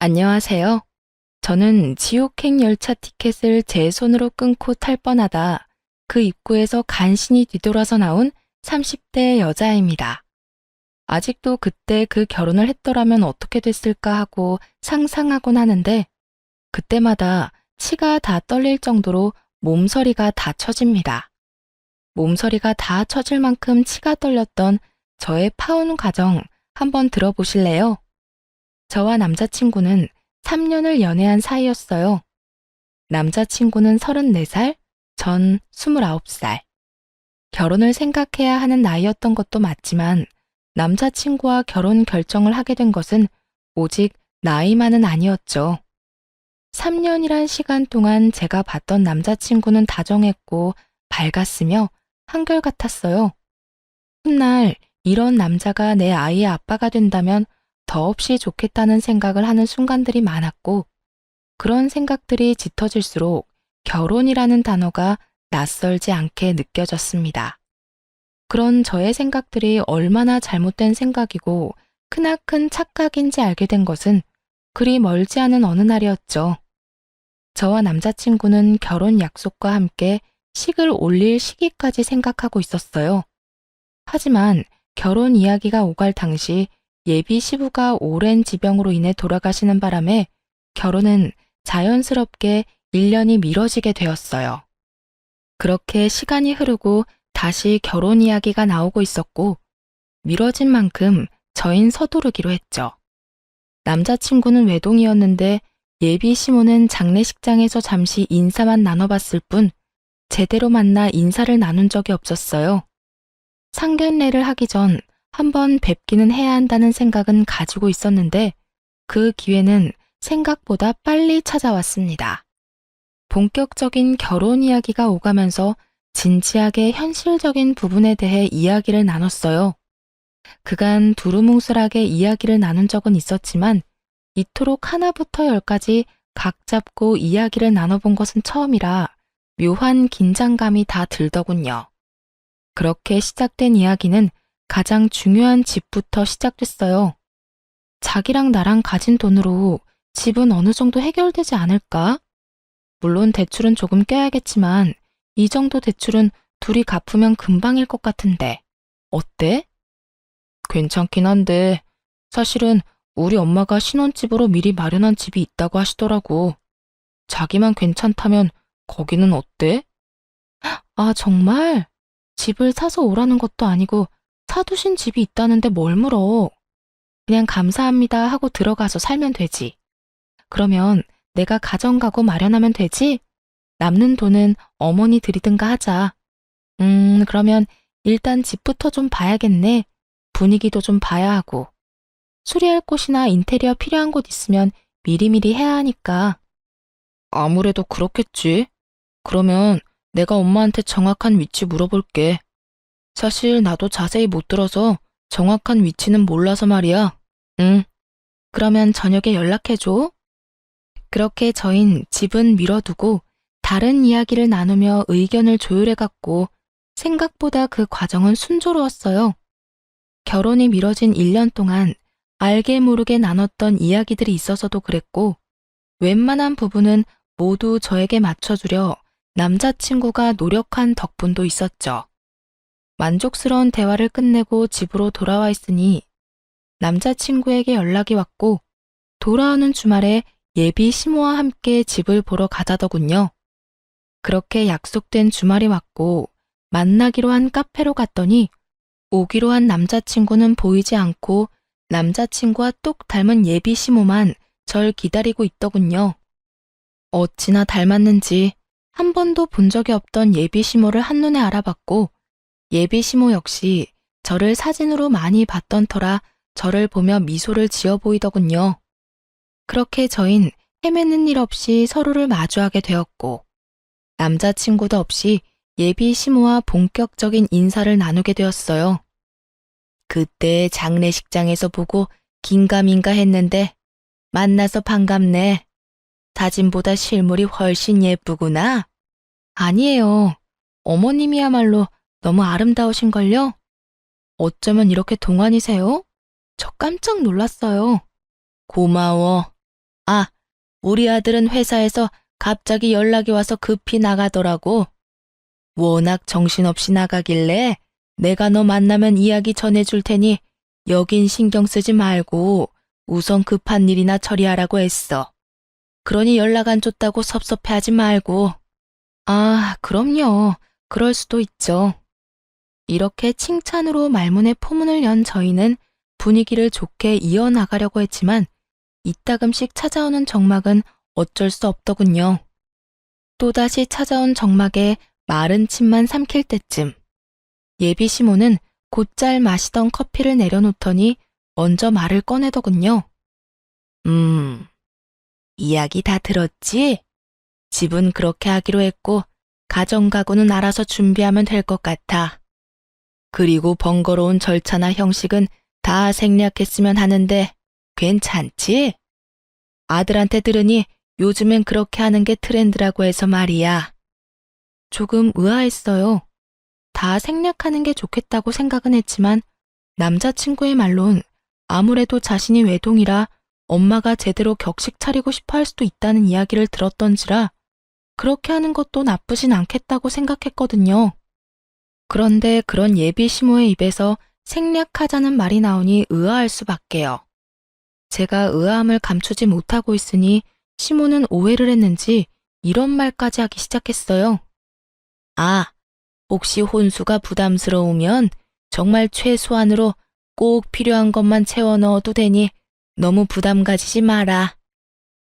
안녕하세요. 저는 지옥행 열차 티켓을 제 손으로 끊고 탈 뻔하다 그 입구에서 간신히 뒤돌아서 나온 30대 여자입니다. 아직도 그때 그 결혼을 했더라면 어떻게 됐을까 하고 상상하곤 하는데 그때마다 치가 다 떨릴 정도로 몸서리가 다 처집니다. 몸서리가 다 처질 만큼 치가 떨렸던 저의 파혼 과정 한번 들어보실래요? 저와 남자친구는 3년을 연애한 사이였어요. 남자친구는 34살, 전 29살. 결혼을 생각해야 하는 나이였던 것도 맞지만 남자친구와 결혼 결정을 하게 된 것은 오직 나이만은 아니었죠. 3년이란 시간 동안 제가 봤던 남자친구는 다정했고 밝았으며 한결같았어요. 훗날 이런 남자가 내 아이의 아빠가 된다면 더없이 좋겠다는 생각을 하는 순간들이 많았고 그런 생각들이 짙어질수록 결혼이라는 단어가 낯설지 않게 느껴졌습니다. 그런 저의 생각들이 얼마나 잘못된 생각이고 크나큰 착각인지 알게 된 것은 그리 멀지 않은 어느 날이었죠. 저와 남자친구는 결혼 약속과 함께 식을 올릴 시기까지 생각하고 있었어요. 하지만 결혼 이야기가 오갈 당시 예비 시부가 오랜 지병으로 인해 돌아가시는 바람에 결혼은 자연스럽게 1년이 미뤄지게 되었어요. 그렇게 시간이 흐르고 다시 결혼 이야기가 나오고 있었고 미뤄진 만큼 저흰 서두르기로 했죠. 남자친구는 외동이었는데 예비 시모는 장례식장에서 잠시 인사만 나눠봤을 뿐 제대로 만나 인사를 나눈 적이 없었어요. 상견례를 하기 전 한번 뵙기는 해야 한다는 생각은 가지고 있었는데 그 기회는 생각보다 빨리 찾아왔습니다. 본격적인 결혼 이야기가 오가면서 진지하게 현실적인 부분에 대해 이야기를 나눴어요. 그간 두루뭉술하게 이야기를 나눈 적은 있었지만 이토록 하나부터 열까지 각 잡고 이야기를 나눠본 것은 처음이라 묘한 긴장감이 다 들더군요. 그렇게 시작된 이야기는 가장 중요한 집부터 시작됐어요. 자기랑 나랑 가진 돈으로 집은 어느 정도 해결되지 않을까? 물론 대출은 조금 껴야겠지만 이 정도 대출은 둘이 갚으면 금방일 것 같은데 어때? 괜찮긴 한데 사실은 우리 엄마가 신혼집으로 미리 마련한 집이 있다고 하시더라고. 자기만 괜찮다면 거기는 어때? 아, 정말? 집을 사서 오라는 것도 아니고 사두신 집이 있다는데 뭘 물어. 그냥 감사합니다 하고 들어가서 살면 되지. 그러면 내가 가정가구 마련하면 되지? 남는 돈은 어머니 드리든가 하자. 그러면 일단 집부터 좀 봐야겠네. 분위기도 좀 봐야 하고. 수리할 곳이나 인테리어 필요한 곳 있으면 미리미리 해야 하니까. 아무래도 그렇겠지. 그러면 내가 엄마한테 정확한 위치 물어볼게. 사실 나도 자세히 못 들어서 정확한 위치는 몰라서 말이야. 응. 그러면 저녁에 연락해줘. 그렇게 저흰 집은 미뤄두고 다른 이야기를 나누며 의견을 조율해갔고 생각보다 그 과정은 순조로웠어요. 결혼이 미뤄진 1년 동안 알게 모르게 나눴던 이야기들이 있어서도 그랬고 웬만한 부분은 모두 저에게 맞춰주려 남자친구가 노력한 덕분도 있었죠. 만족스러운 대화를 끝내고 집으로 돌아와 있으니 남자친구에게 연락이 왔고 돌아오는 주말에 예비 시모와 함께 집을 보러 가자더군요. 그렇게 약속된 주말이 왔고 만나기로 한 카페로 갔더니 오기로 한 남자친구는 보이지 않고 남자친구와 똑 닮은 예비 시모만 절 기다리고 있더군요. 어찌나 닮았는지 한 번도 본 적이 없던 예비 시모를 한눈에 알아봤고 예비 시모 역시 저를 사진으로 많이 봤던 터라 저를 보며 미소를 지어 보이더군요. 그렇게 저흰 헤매는 일 없이 서로를 마주하게 되었고 남자친구도 없이 예비 시모와 본격적인 인사를 나누게 되었어요. 그때 장례식장에서 보고 긴가민가 했는데 만나서 반갑네. 사진보다 실물이 훨씬 예쁘구나. 아니에요. 어머님이야말로 너무 아름다우신걸요? 어쩌면 이렇게 동안이세요? 저 깜짝 놀랐어요. 고마워. 아, 우리 아들은 회사에서 갑자기 연락이 와서 급히 나가더라고. 워낙 정신없이 나가길래 내가 너 만나면 이야기 전해줄 테니 여긴 신경 쓰지 말고 우선 급한 일이나 처리하라고 했어. 그러니 연락 안 줬다고 섭섭해하지 말고. 아, 그럼요. 그럴 수도 있죠. 이렇게 칭찬으로 말문에 포문을 연 저희는 분위기를 좋게 이어나가려고 했지만 이따금씩 찾아오는 정막은 어쩔 수 없더군요. 또다시 찾아온 정막에 마른 침만 삼킬 때쯤 예비 시모는 곧잘 마시던 커피를 내려놓더니 먼저 말을 꺼내더군요. 이야기 다 들었지? 집은 그렇게 하기로 했고 가정가구는 알아서 준비하면 될 것 같아. 그리고 번거로운 절차나 형식은 다 생략했으면 하는데 괜찮지? 아들한테 들으니 요즘엔 그렇게 하는 게 트렌드라고 해서 말이야. 조금 의아했어요. 다 생략하는 게 좋겠다고 생각은 했지만 남자친구의 말론 아무래도 자신이 외동이라 엄마가 제대로 격식 차리고 싶어 할 수도 있다는 이야기를 들었던지라 그렇게 하는 것도 나쁘진 않겠다고 생각했거든요. 그런데 그런 예비 시모의 입에서 생략하자는 말이 나오니 의아할 수밖에요. 제가 의아함을 감추지 못하고 있으니 시모는 오해를 했는지 이런 말까지 하기 시작했어요. 아, 혹시 혼수가 부담스러우면 정말 최소한으로 꼭 필요한 것만 채워 넣어도 되니 너무 부담 가지지 마라.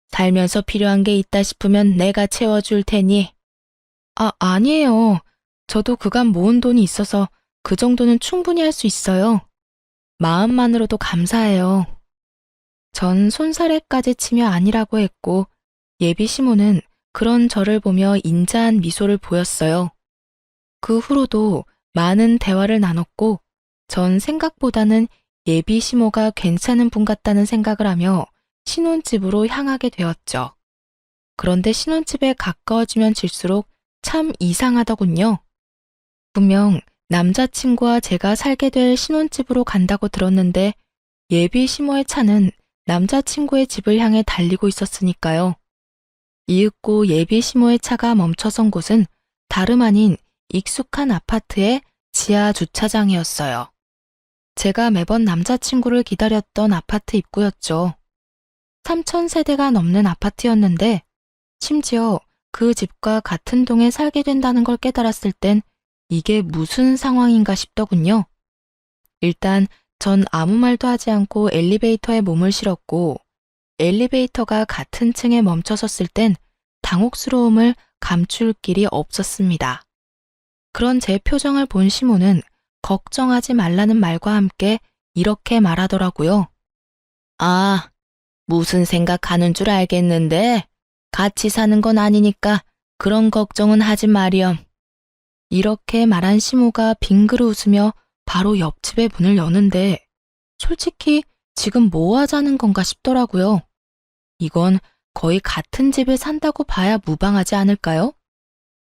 살면서 필요한 게 있다 싶으면 내가 채워줄 테니. 아, 아니에요. 저도 그간 모은 돈이 있어서 그 정도는 충분히 할 수 있어요. 마음만으로도 감사해요. 전 손사래까지 치며 아니라고 했고 예비 시모는 그런 저를 보며 인자한 미소를 보였어요. 그 후로도 많은 대화를 나눴고 전 생각보다는 예비 시모가 괜찮은 분 같다는 생각을 하며 신혼집으로 향하게 되었죠. 그런데 신혼집에 가까워지면 질수록 참 이상하더군요. 분명 남자친구와 제가 살게 될 신혼집으로 간다고 들었는데 예비 시모의 차는 남자친구의 집을 향해 달리고 있었으니까요. 이윽고 예비 시모의 차가 멈춰선 곳은 다름 아닌 익숙한 아파트의 지하 주차장이었어요. 제가 매번 남자친구를 기다렸던 아파트 입구였죠. 3,000세대가 넘는 아파트였는데 심지어 그 집과 같은 동에 살게 된다는 걸 깨달았을 땐 이게 무슨 상황인가 싶더군요. 일단 전 아무 말도 하지 않고 엘리베이터에 몸을 실었고 엘리베이터가 같은 층에 멈춰섰을 땐 당혹스러움을 감출 길이 없었습니다. 그런 제 표정을 본 시모는 걱정하지 말라는 말과 함께 이렇게 말하더라고요. 아, 무슨 생각하는 줄 알겠는데 같이 사는 건 아니니까 그런 걱정은 하지 마렴. 이렇게 말한 시모가 빙그르 웃으며 바로 옆집의 문을 여는데 솔직히 지금 뭐 하자는 건가 싶더라고요. 이건 거의 같은 집에 산다고 봐야 무방하지 않을까요?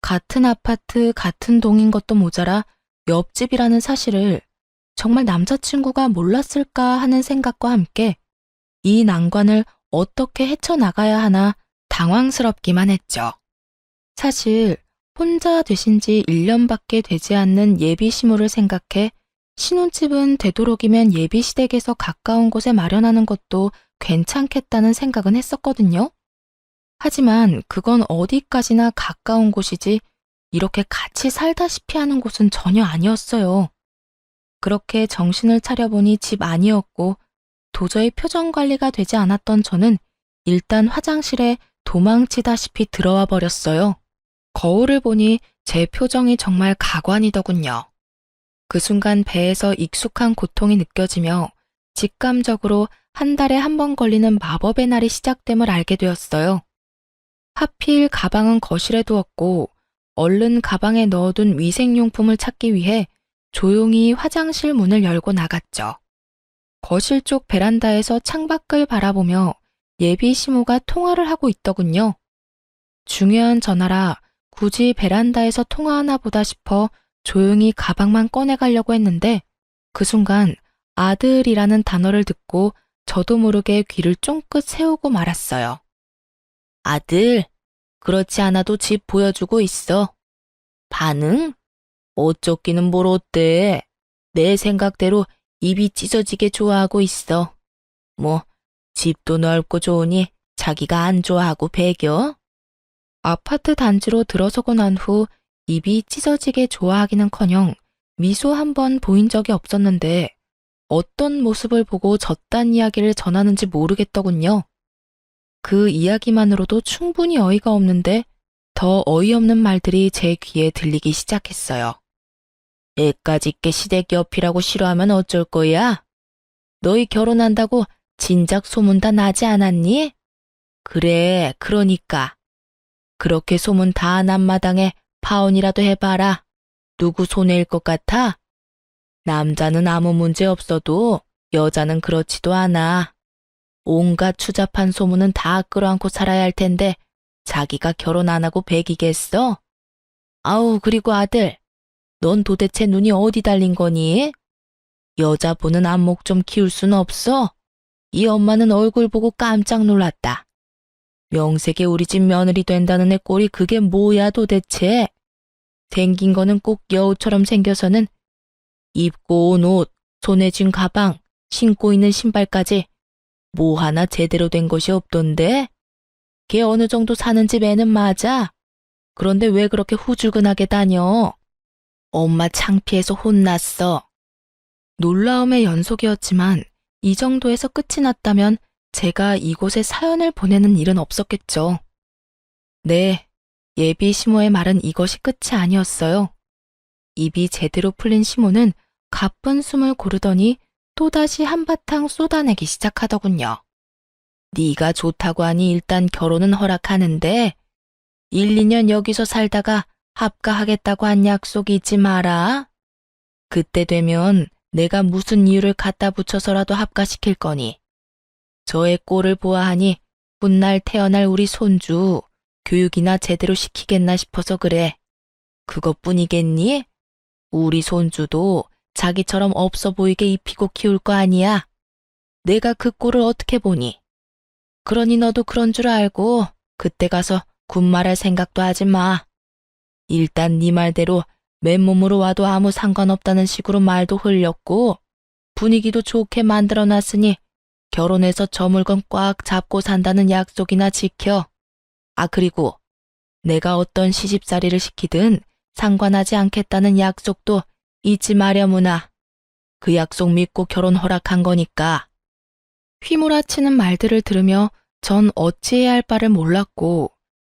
같은 아파트, 같은 동인 것도 모자라 옆집이라는 사실을 정말 남자친구가 몰랐을까 하는 생각과 함께 이 난관을 어떻게 헤쳐나가야 하나 당황스럽기만 했죠. 사실 혼자 되신 지 1년밖에 되지 않는 예비 시모를 생각해 신혼집은 되도록이면 예비 시댁에서 가까운 곳에 마련하는 것도 괜찮겠다는 생각은 했었거든요. 하지만 그건 어디까지나 가까운 곳이지 이렇게 같이 살다시피 하는 곳은 전혀 아니었어요. 그렇게 정신을 차려보니 집 아니었고 도저히 표정 관리가 되지 않았던 저는 일단 화장실에 도망치다시피 들어와 버렸어요. 거울을 보니 제 표정이 정말 가관이더군요. 그 순간 배에서 익숙한 고통이 느껴지며 직감적으로 한 달에 한 번 걸리는 마법의 날이 시작됨을 알게 되었어요. 하필 가방은 거실에 두었고 얼른 가방에 넣어둔 위생용품을 찾기 위해 조용히 화장실 문을 열고 나갔죠. 거실 쪽 베란다에서 창밖을 바라보며 예비 시모가 통화를 하고 있더군요. 중요한 전화라 굳이 베란다에서 통화하나 보다 싶어 조용히 가방만 꺼내가려고 했는데 그 순간 아들이라는 단어를 듣고 저도 모르게 귀를 쫑긋 세우고 말았어요. 아들, 그렇지 않아도 집 보여주고 있어. 반응? 어쩌기는 뭘 어때? 내 생각대로 입이 찢어지게 좋아하고 있어. 뭐, 집도 넓고 좋으니 자기가 안 좋아하고 배겨? 아파트 단지로 들어서고 난 후 입이 찢어지게 좋아하기는커녕 미소 한 번 보인 적이 없었는데 어떤 모습을 보고 저딴 이야기를 전하는지 모르겠더군요. 그 이야기만으로도 충분히 어이가 없는데 더 어이없는 말들이 제 귀에 들리기 시작했어요. 애까지 게 시댁 옆이라고 싫어하면 어쩔 거야? 너희 결혼한다고 진작 소문 다 나지 않았니? 그래, 그러니까. 그렇게 소문 다 난 마당에 파혼이라도 해봐라. 누구 손해일 것 같아? 남자는 아무 문제 없어도 여자는 그렇지도 않아. 온갖 추잡한 소문은 다 끌어안고 살아야 할 텐데 자기가 결혼 안 하고 배기겠어? 아우, 그리고 아들, 넌 도대체 눈이 어디 달린 거니? 여자 보는 안목 좀 키울 순 없어? 이 엄마는 얼굴 보고 깜짝 놀랐다. 명색에 우리 집 며느리 된다는 애 꼴이 그게 뭐야 도대체? 생긴 거는 꼭 여우처럼 생겨서는 입고 온 옷, 손에 쥔 가방, 신고 있는 신발까지 뭐 하나 제대로 된 것이 없던데? 걔 어느 정도 사는 집 애는 맞아. 그런데 왜 그렇게 후줄근하게 다녀? 엄마 창피해서 혼났어. 놀라움의 연속이었지만 이 정도에서 끝이 났다면 제가 이곳에 사연을 보내는 일은 없었겠죠. 네, 예비 시모의 말은 이것이 끝이 아니었어요. 입이 제대로 풀린 시모는 가쁜 숨을 고르더니 또다시 한바탕 쏟아내기 시작하더군요. 네가 좋다고 하니 일단 결혼은 허락하는데 1, 2년 여기서 살다가 합가하겠다고 한 약속 잊지 마라. 그때 되면 내가 무슨 이유를 갖다 붙여서라도 합가시킬 거니. 저의 꼴을 보아하니 훗날 태어날 우리 손주 교육이나 제대로 시키겠나 싶어서 그래. 그것뿐이겠니? 우리 손주도 자기처럼 없어 보이게 입히고 키울 거 아니야. 내가 그 꼴을 어떻게 보니? 그러니 너도 그런 줄 알고 그때 가서 군말할 생각도 하지 마. 일단 네 말대로 맨몸으로 와도 아무 상관없다는 식으로 말도 흘렸고 분위기도 좋게 만들어놨으니 결혼해서 저 물건 꽉 잡고 산다는 약속이나 지켜. 아, 그리고 내가 어떤 시집살이를 시키든 상관하지 않겠다는 약속도 잊지 마려무나. 그 약속 믿고 결혼 허락한 거니까. 휘몰아치는 말들을 들으며 전 어찌해야 할 바를 몰랐고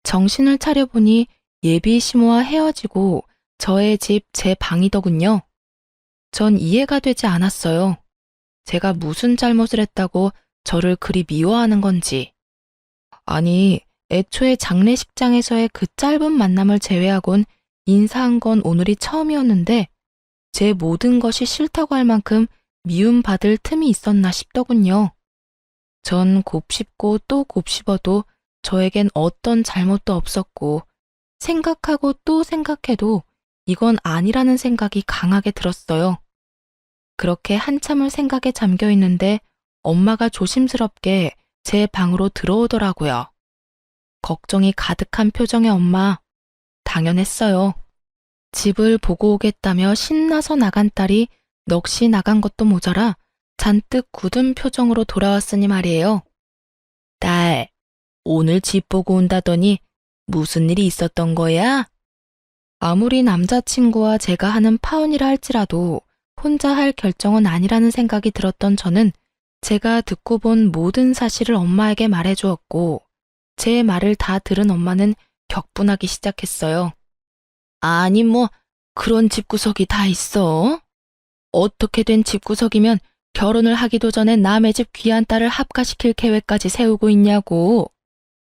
정신을 차려보니 예비 시모와 헤어지고 저의 집 제 방이더군요. 전 이해가 되지 않았어요. 제가 무슨 잘못을 했다고 저를 그리 미워하는 건지. 아니, 애초에 장례식장에서의 그 짧은 만남을 제외하곤 인사한 건 오늘이 처음이었는데 제 모든 것이 싫다고 할 만큼 미움받을 틈이 있었나 싶더군요. 전 곱씹고 또 곱씹어도 저에겐 어떤 잘못도 없었고 생각하고 또 생각해도 이건 아니라는 생각이 강하게 들었어요. 그렇게 한참을 생각에 잠겨 있는데 엄마가 조심스럽게 제 방으로 들어오더라고요. 걱정이 가득한 표정의 엄마, 당연했어요. 집을 보고 오겠다며 신나서 나간 딸이 넋이 나간 것도 모자라 잔뜩 굳은 표정으로 돌아왔으니 말이에요. 딸, 오늘 집 보고 온다더니 무슨 일이 있었던 거야? 아무리 남자친구와 제가 하는 파혼이라 할지라도 혼자 할 결정은 아니라는 생각이 들었던 저는 제가 듣고 본 모든 사실을 엄마에게 말해주었고 제 말을 다 들은 엄마는 격분하기 시작했어요. 아니 뭐 그런 집구석이 다 있어? 어떻게 된 집구석이면 결혼을 하기도 전에 남의 집 귀한 딸을 합가시킬 계획까지 세우고 있냐고.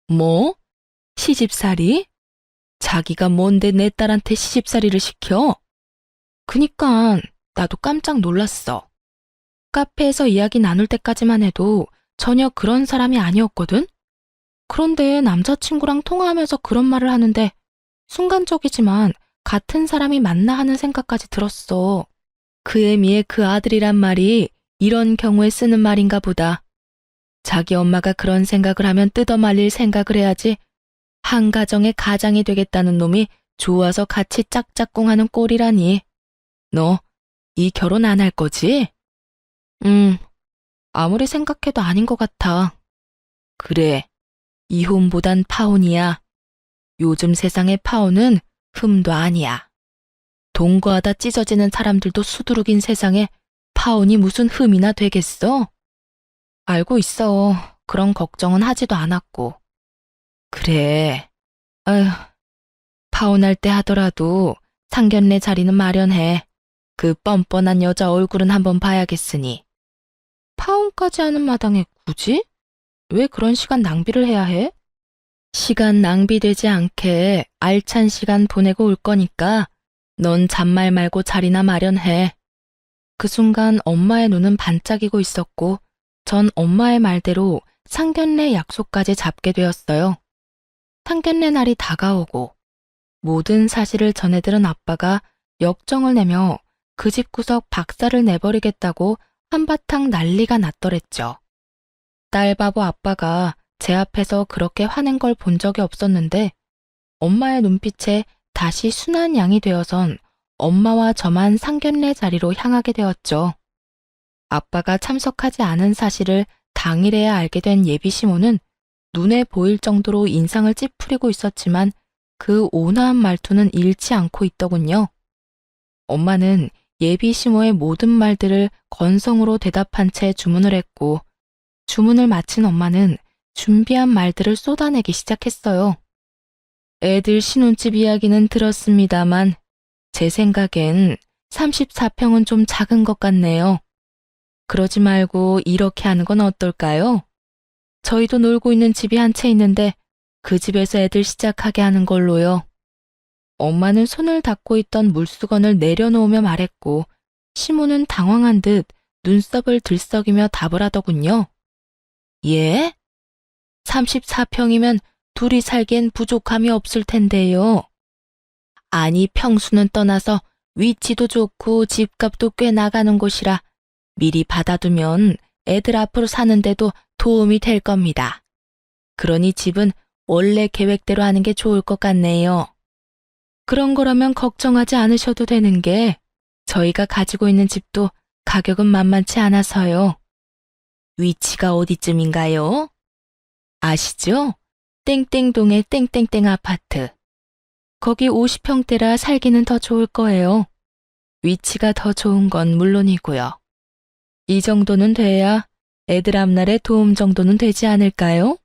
뭐? 시집살이? 자기가 뭔데 내 딸한테 시집살이를 시켜? 그니깐 나도 깜짝 놀랐어. 카페에서 이야기 나눌 때까지만 해도 전혀 그런 사람이 아니었거든? 그런데 남자친구랑 통화하면서 그런 말을 하는데 순간적이지만 같은 사람이 맞나 하는 생각까지 들었어. 그 애미의 그 아들이란 말이 이런 경우에 쓰는 말인가 보다. 자기 엄마가 그런 생각을 하면 뜯어말릴 생각을 해야지. 한 가정의 가장이 되겠다는 놈이 좋아서 같이 짝짝꿍하는 꼴이라니. 너 이 결혼 안 할 거지? 아무리 생각해도 아닌 것 같아. 그래, 이혼보단 파혼이야. 요즘 세상의 파혼은 흠도 아니야. 동거하다 찢어지는 사람들도 수두룩인 세상에 파혼이 무슨 흠이나 되겠어? 알고 있어. 그런 걱정은 하지도 않았고. 그래. 아휴, 파혼할 때 하더라도 상견례 자리는 마련해. 그 뻔뻔한 여자 얼굴은 한번 봐야겠으니. 파혼까지 하는 마당에 굳이? 왜 그런 시간 낭비를 해야 해? 시간 낭비되지 않게 알찬 시간 보내고 올 거니까 넌 잔말 말고 자리나 마련해. 그 순간 엄마의 눈은 반짝이고 있었고 전 엄마의 말대로 상견례 약속까지 잡게 되었어요. 상견례 날이 다가오고 모든 사실을 전해들은 아빠가 역정을 내며 그 집구석 박살을 내버리겠다고 한바탕 난리가 났더랬죠. 딸바보 아빠가 제 앞에서 그렇게 화낸 걸 본 적이 없었는데 엄마의 눈빛에 다시 순한 양이 되어선 엄마와 저만 상견례 자리로 향하게 되었죠. 아빠가 참석하지 않은 사실을 당일에야 알게 된 예비 시모는 눈에 보일 정도로 인상을 찌푸리고 있었지만 그 온화한 말투는 잃지 않고 있더군요. 엄마는 예비 시모의 모든 말들을 건성으로 대답한 채 주문을 했고 주문을 마친 엄마는 준비한 말들을 쏟아내기 시작했어요. 애들 신혼집 이야기는 들었습니다만 제 생각엔 34평은 좀 작은 것 같네요. 그러지 말고 이렇게 하는 건 어떨까요? 저희도 놀고 있는 집이 한 채 있는데 그 집에서 애들 시작하게 하는 걸로요. 엄마는 손을 닦고 있던 물수건을 내려놓으며 말했고 시모는 당황한 듯 눈썹을 들썩이며 답을 하더군요. 예? 34평이면 둘이 살기엔 부족함이 없을 텐데요. 아니 평수는 떠나서 위치도 좋고 집값도 꽤 나가는 곳이라 미리 받아두면 애들 앞으로 사는데도 도움이 될 겁니다. 그러니 집은 원래 계획대로 하는 게 좋을 것 같네요. 그런 거라면 걱정하지 않으셔도 되는 게 저희가 가지고 있는 집도 가격은 만만치 않아서요. 위치가 어디쯤인가요? 아시죠? 땡땡동의 땡땡땡 아파트. 거기 50평대라 살기는 더 좋을 거예요. 위치가 더 좋은 건 물론이고요. 이 정도는 돼야 애들 앞날에 도움 정도는 되지 않을까요?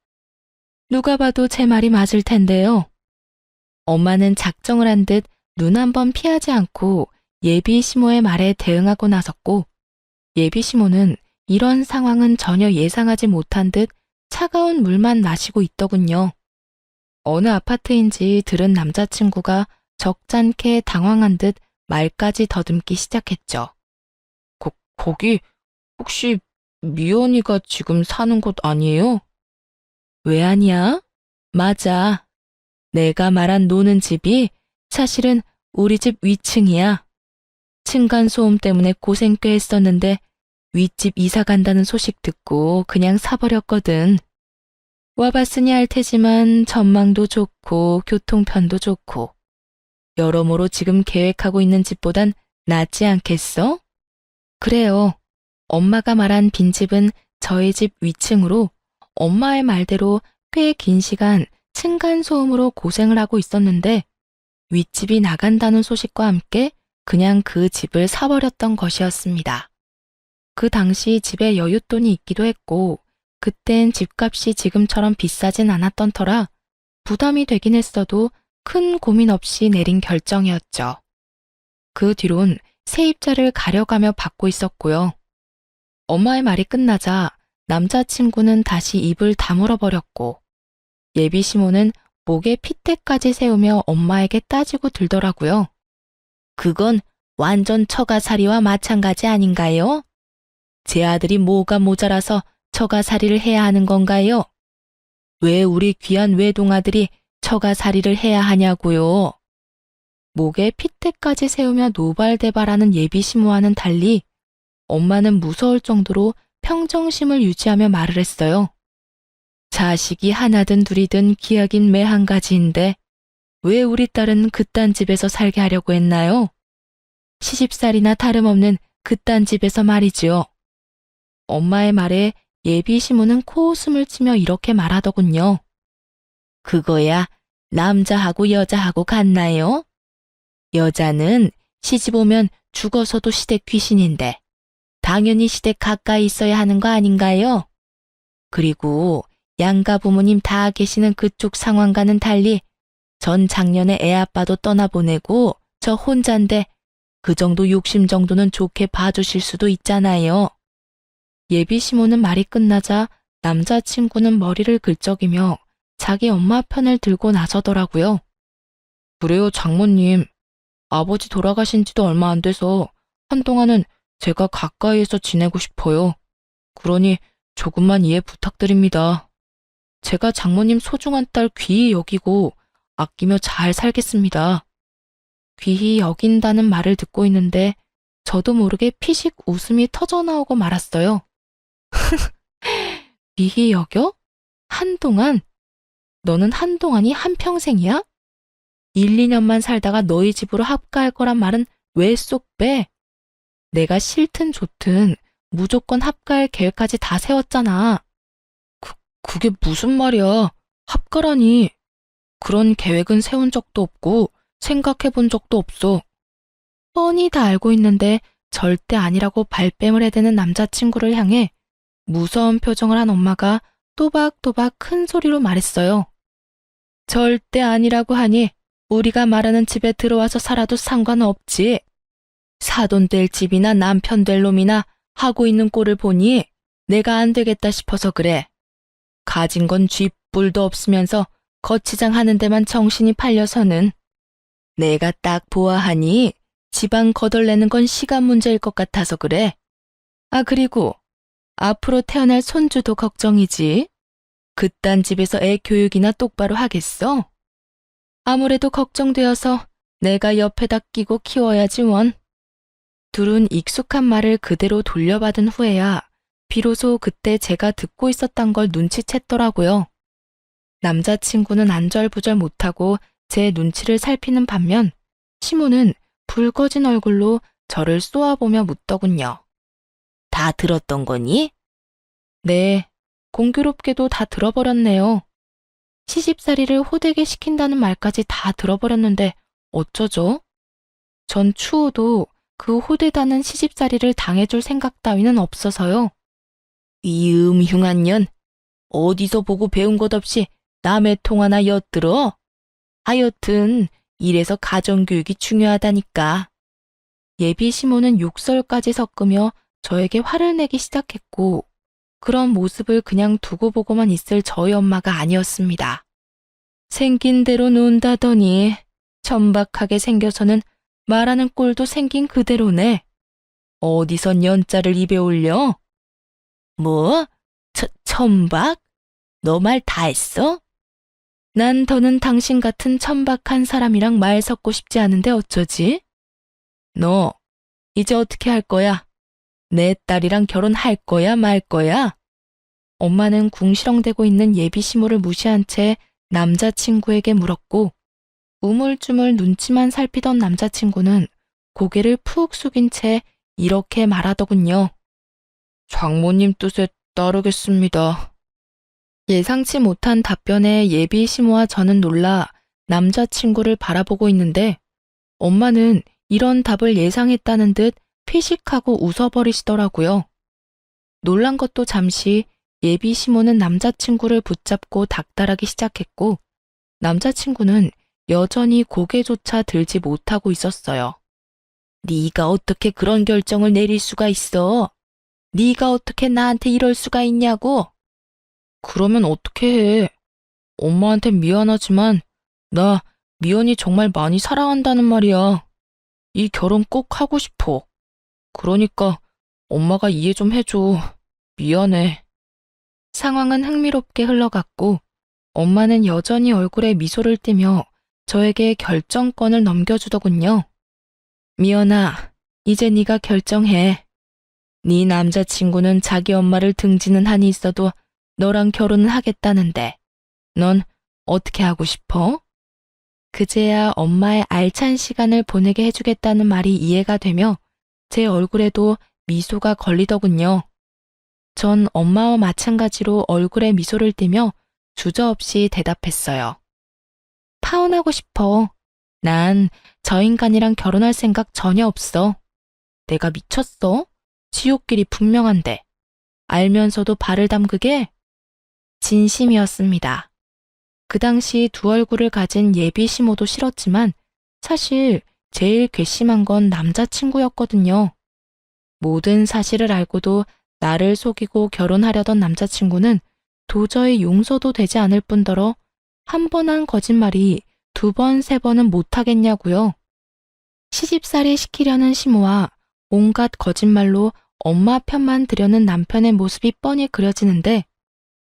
누가 봐도 제 말이 맞을 텐데요. 엄마는 작정을 한 듯 눈 한 번 피하지 않고 예비 시모의 말에 대응하고 나섰고 예비 시모는 이런 상황은 전혀 예상하지 못한 듯 차가운 물만 마시고 있더군요. 어느 아파트인지 들은 남자친구가 적잖게 당황한 듯 말까지 더듬기 시작했죠. 거기 혹시 미연이가 지금 사는 곳 아니에요? 왜 아니야? 맞아. 내가 말한 노는 집이 사실은 우리 집 위층이야. 층간소음 때문에 고생 꽤 했었는데 윗집 이사 간다는 소식 듣고 그냥 사버렸거든. 와봤으니 알 테지만 전망도 좋고 교통편도 좋고 여러모로 지금 계획하고 있는 집보단 낫지 않겠어? 그래요. 엄마가 말한 빈집은 저희 집 위층으로 엄마의 말대로 꽤 긴 시간 층간소음으로 고생을 하고 있었는데 윗집이 나간다는 소식과 함께 그냥 그 집을 사버렸던 것이었습니다. 그 당시 집에 여윳돈이 있기도 했고 그땐 집값이 지금처럼 비싸진 않았던 터라 부담이 되긴 했어도 큰 고민 없이 내린 결정이었죠. 그 뒤론 세입자를 가려가며 받고 있었고요. 엄마의 말이 끝나자 남자친구는 다시 입을 다물어 버렸고 예비 시모는 목에 핏대까지 세우며 엄마에게 따지고 들더라고요. 그건 완전 처가살이와 마찬가지 아닌가요? 제 아들이 뭐가 모자라서 처가살이를 해야 하는 건가요? 왜 우리 귀한 외동아들이 처가살이를 해야 하냐고요? 목에 핏대까지 세우며 노발대발하는 예비 시모와는 달리 엄마는 무서울 정도로 평정심을 유지하며 말을 했어요. 자식이 하나든 둘이든 기약인 매 한 가지인데 왜 우리 딸은 그딴 집에서 살게 하려고 했나요? 시집살이나 다름없는 그딴 집에서 말이지요. 엄마의 말에 예비 시모는 코웃음을 치며 이렇게 말하더군요. 그거야 남자하고 여자하고 같나요? 여자는 시집 오면 죽어서도 시댁 귀신인데 당연히 시댁 가까이 있어야 하는 거 아닌가요? 그리고 양가 부모님 다 계시는 그쪽 상황과는 달리 전 작년에 애 아빠도 떠나보내고 저 혼잔데 그 정도 욕심 정도는 좋게 봐주실 수도 있잖아요. 예비 시모는 말이 끝나자 남자친구는 머리를 긁적이며 자기 엄마 편을 들고 나서더라고요. 그래요, 장모님. 아버지 돌아가신 지도 얼마 안 돼서 한동안은 제가 가까이에서 지내고 싶어요. 그러니 조금만 이해 부탁드립니다. 제가 장모님 소중한 딸 귀히 여기고 아끼며 잘 살겠습니다. 귀히 여긴다는 말을 듣고 있는데 저도 모르게 피식 웃음이 터져나오고 말았어요. 귀히 여겨? 한동안? 너는 한동안이 한평생이야? 1, 2년만 살다가 너희 집으로 합가할 거란 말은 왜 쏙 빼? 내가 싫든 좋든 무조건 합가할 계획까지 다 세웠잖아. 그게 무슨 말이야? 합가라니. 그런 계획은 세운 적도 없고 생각해 본 적도 없어. 뻔히 다 알고 있는데 절대 아니라고 발뺌을 해대는 남자친구를 향해 무서운 표정을 한 엄마가 또박또박 큰 소리로 말했어요. 절대 아니라고 하니 우리가 말하는 집에 들어와서 살아도 상관없지. 사돈 될 집이나 남편 될 놈이나 하고 있는 꼴을 보니 내가 안 되겠다 싶어서 그래. 가진 건 쥐뿔도 없으면서 거치장 하는 데만 정신이 팔려서는 내가 딱 보아하니 지방 거덜내는 건 시간 문제일 것 같아서 그래. 아, 그리고 앞으로 태어날 손주도 걱정이지. 그딴 집에서 애 교육이나 똑바로 하겠어? 아무래도 걱정되어서 내가 옆에다 끼고 키워야지 원. 둘은 익숙한 말을 그대로 돌려받은 후에야 비로소 그때 제가 듣고 있었던 걸 눈치챘더라고요. 남자친구는 안절부절 못하고 제 눈치를 살피는 반면 시모는 붉어진 얼굴로 저를 쏘아보며 묻더군요. 다 들었던 거니? 네, 공교롭게도 다 들어버렸네요. 시집살이를 호되게 시킨다는 말까지 다 들어버렸는데 어쩌죠? 전 추후도 그 호되다는 시집살이를 당해줄 생각 따위는 없어서요. 이 음흉한 년, 어디서 보고 배운 것 없이 남의 통 하나 엿들어? 하여튼 이래서 가정교육이 중요하다니까. 예비 시모는 욕설까지 섞으며 저에게 화를 내기 시작했고 그런 모습을 그냥 두고 보고만 있을 저희 엄마가 아니었습니다. 생긴 대로 논다더니 천박하게 생겨서는 말하는 꼴도 생긴 그대로네. 어디서 연자를 입에 올려? 뭐? 천박? 너 말 다 했어? 난 더는 당신 같은 천박한 사람이랑 말 섞고 싶지 않은데 어쩌지? 너 이제 어떻게 할 거야? 내 딸이랑 결혼할 거야 말 거야? 엄마는 궁시렁대고 있는 예비 시모를 무시한 채 남자친구에게 물었고 우물쭈물 눈치만 살피던 남자친구는 고개를 푹 숙인 채 이렇게 말하더군요. 장모님 뜻에 따르겠습니다. 예상치 못한 답변에 예비 시모와 저는 놀라 남자친구를 바라보고 있는데 엄마는 이런 답을 예상했다는 듯 피식하고 웃어버리시더라고요. 놀란 것도 잠시 예비 시모는 남자친구를 붙잡고 닥달하기 시작했고 남자친구는 여전히 고개조차 들지 못하고 있었어요. 네가 어떻게 그런 결정을 내릴 수가 있어? 네가 어떻게 나한테 이럴 수가 있냐고? 그러면 어떻게 해? 엄마한텐 미안하지만 나 미연이 정말 많이 사랑한다는 말이야. 이 결혼 꼭 하고 싶어. 그러니까 엄마가 이해 좀 해줘. 미안해. 상황은 흥미롭게 흘러갔고 엄마는 여전히 얼굴에 미소를 띠며 저에게 결정권을 넘겨주더군요. 미연아, 이제 네가 결정해. 네 남자친구는 자기 엄마를 등지는 한이 있어도 너랑 결혼은 하겠다는데 넌 어떻게 하고 싶어? 그제야 엄마의 알찬 시간을 보내게 해주겠다는 말이 이해가 되며 제 얼굴에도 미소가 걸리더군요. 전 엄마와 마찬가지로 얼굴에 미소를 띠며 주저없이 대답했어요. 파혼하고 싶어. 난 저 인간이랑 결혼할 생각 전혀 없어. 내가 미쳤어? 지옥길이 분명한데. 알면서도 발을 담그게? 진심이었습니다. 그 당시 두 얼굴을 가진 예비 시모도 싫었지만 사실 제일 괘씸한 건 남자친구였거든요. 모든 사실을 알고도 나를 속이고 결혼하려던 남자친구는 도저히 용서도 되지 않을 뿐더러 한 번 한 거짓말이 두 번, 세 번은 못하겠냐고요. 시집살이 시키려는 시모와 온갖 거짓말로 엄마 편만 들여는 남편의 모습이 뻔히 그려지는데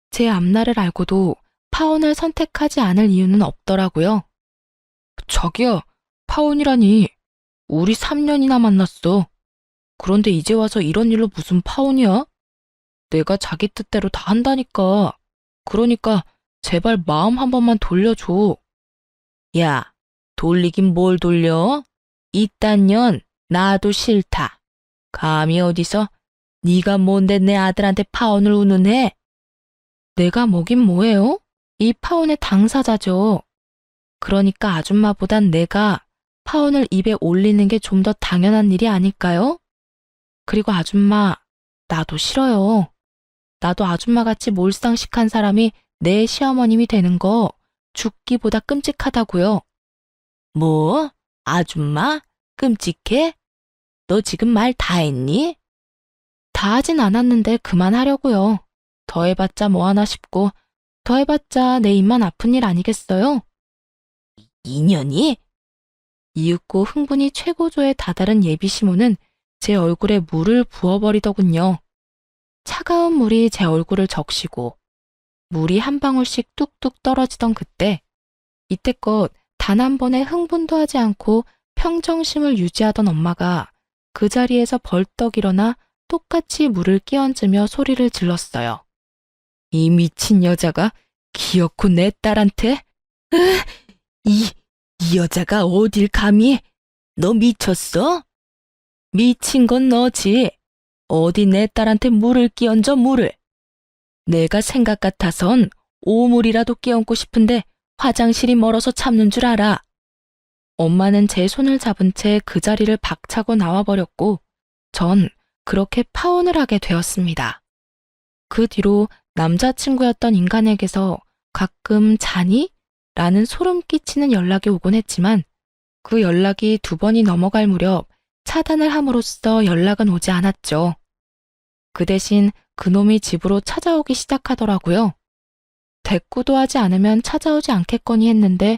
제 앞날을 알고도 파혼을 선택하지 않을 이유는 없더라고요. 자기야, 파혼이라니. 우리 3년이나 만났어. 그런데 이제 와서 이런 일로 무슨 파혼이야? 내가 자기 뜻대로 다 한다니까. 그러니까 제발 마음 한 번만 돌려줘. 야, 돌리긴 뭘 돌려? 이딴 년 나도 싫다. 감히 어디서 네가 뭔데 내 아들한테 파혼을 운운해? 내가 뭐긴 뭐예요? 이 파혼의 당사자죠. 그러니까 아줌마보단 내가 파혼을 입에 올리는 게 좀 더 당연한 일이 아닐까요? 그리고 아줌마, 나도 싫어요. 나도 아줌마같이 몰상식한 사람이 내 시어머님이 되는 거 죽기보다 끔찍하다고요. 뭐? 아줌마? 끔찍해? 너 지금 말 다 했니? 다 하진 않았는데 그만하려고요. 더 해봤자 뭐하나 싶고 더 해봤자 내 입만 아픈 일 아니겠어요? 인연이? 이윽고 흥분이 최고조에 다다른 예비시모는 제 얼굴에 물을 부어버리더군요. 차가운 물이 제 얼굴을 적시고 물이 한 방울씩 뚝뚝 떨어지던 그때 이때껏 단 한 번의 흥분도 하지 않고 평정심을 유지하던 엄마가 그 자리에서 벌떡 일어나 똑같이 물을 끼얹으며 소리를 질렀어요. 이 미친 여자가 기어코 내 딸한테? 이 여자가 어딜 감히? 너 미쳤어? 미친 건 너지. 어디 내 딸한테 물을 끼얹어 물을. 내가 생각 같아선 오물이라도 끼얹고 싶은데 화장실이 멀어서 참는 줄 알아. 엄마는 제 손을 잡은 채 그 자리를 박차고 나와버렸고 전 그렇게 파혼을 하게 되었습니다. 그 뒤로 남자친구였던 인간에게서 가끔 자니? 라는 소름 끼치는 연락이 오곤 했지만 그 연락이 2번이 넘어갈 무렵 차단을 함으로써 연락은 오지 않았죠. 그 대신 그놈이 집으로 찾아오기 시작하더라고요. 대꾸도 하지 않으면 찾아오지 않겠거니 했는데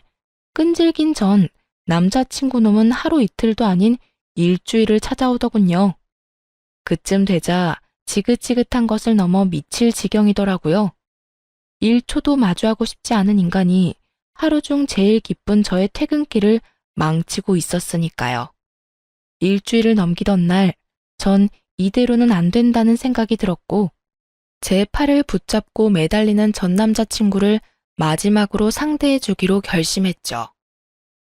끈질긴 전 남자친구 놈은 하루 이틀도 아닌 일주일을 찾아오더군요. 그쯤 되자 지긋지긋한 것을 넘어 미칠 지경이더라고요. 1초도 마주하고 싶지 않은 인간이 하루 중 제일 기쁜 저의 퇴근길을 망치고 있었으니까요. 일주일을 넘기던 날, 전 이대로는 안 된다는 생각이 들었고, 제 팔을 붙잡고 매달리는 전 남자친구를 마지막으로 상대해 주기로 결심했죠.